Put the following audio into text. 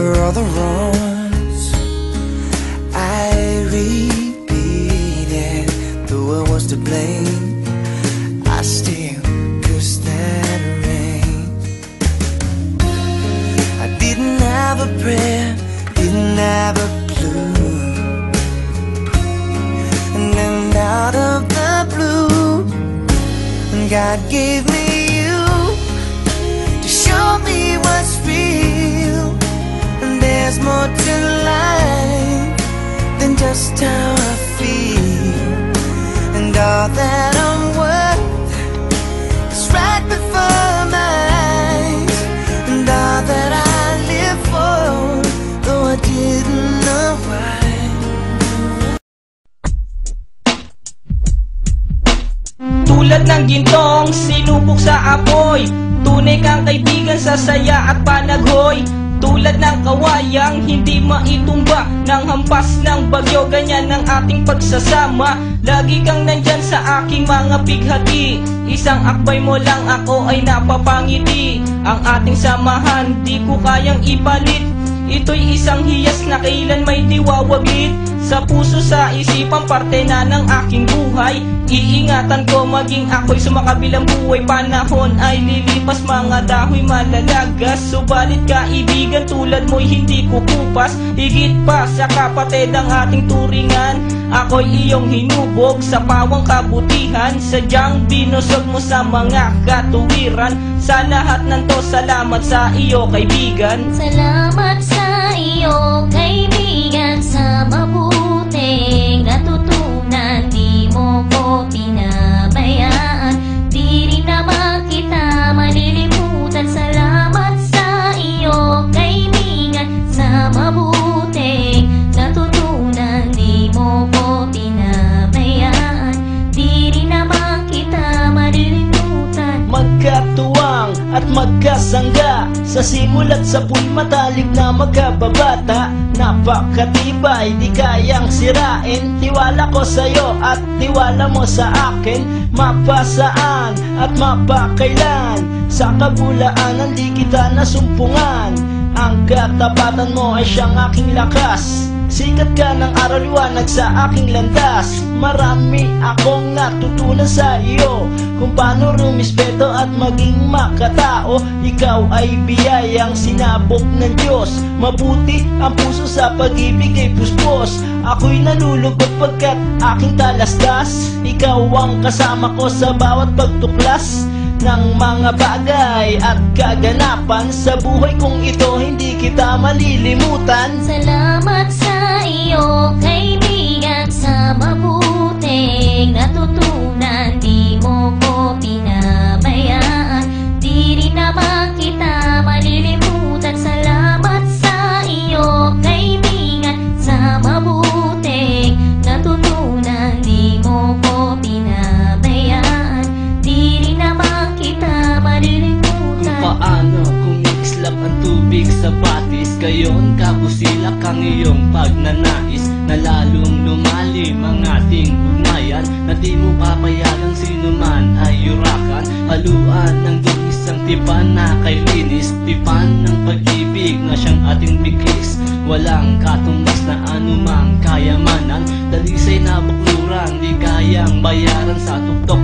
For all the wrongs I repeated, though I was to blame, I still cursed that rain. I didn't have a prayer, didn't have a clue, and then out of the blue, God gave me you to show me what's real. And there's more to life than just how I feel, and all that I'm worth is right before my eyes, and all that I live for, though I didn't know why. Tulad ng gintong sinubok sa apoy, tunay kang kaibigan sa saya at panaghoy. Tulad ng kawayang hindi maitumba ng hampas ng bagyo, ganyan ang ating pagsasama. Lagi kang nandyan sa aking mga bighati, isang akbay mo lang ako ay napapangiti. Ang ating samahan di ko kayang ipalit, ito'y isang hiyas na kailan may diwawaglit. Sa puso, sa isipan, parte na ng aking buhay. Iingatan ko maging ako'y sumakabilang buhay. Panahon ay lilipas, mga dahoy malalagas, subalit kaibigan tulad mo'y hindi kukupas. Higit pa sa kapatid ang ating turingan, ako'y iyong hinubog sa pawang kabutihan. Sadyang binusog mo sa mga katuwiran. Sa lahat ng to, salamat sa iyo kaibigan. Salamat sa iyo kaibigan, sa mabuting natutunan. Di mo ko pinabayaan, di rin naman kita malilimutan. Salamat sa iyo kaibigan, sa mabuting natutunan. Di mo ko pinabayaan, di rin naman kita malilimutan. Magkatuwang at magkasangga, sa simulat sa puy matalik na magkababata. Napakatibay, di kayang sirain, tiwala ko sa'yo at tiwala mo sa akin. Mapasaan at mapakailan, sa kabulaanan di kita nasumpungan. Ang katapatan mo ay siyang aking lakas, sikat ka ng araw liwanag sa aking landas. Marami akong natutunan sa iyo, kung paano rumispeto at maging makatao. Ikaw ay biyayang sinabok ng Diyos, mabuti ang puso sa pag-ibig ay puspos. Ako'y nalulugod pagkat aking talastas, ikaw ang kasama ko sa bawat pagtuklas ng mga bagay at kaganapan. Sa buhay kong ito hindi kita malilimutan. Salamat sa iyo kaibigan, sa mabuting natutunan. Di mo ko pinabayaan, di rin naman kita malilimutan. Salamat sa iyo kaibigan, sa mabuting natutunan. Di mo ko pinabayaan, di rin naman kita malilimutan. Paano kung islap ang tubig sa batis, gayon kabusilak ang iyong pagnanais, na lalong lumalim ang ating ugnayan, na di mo papayagang sino man ay yurakan. Haluan ng dugis ang tipan na kay linis, tipan ng pag-ibig na siyang ating biglis. Walang katumbas na anumang kayamanan, dalisay na bukluran di kayang bayaran sa tuktok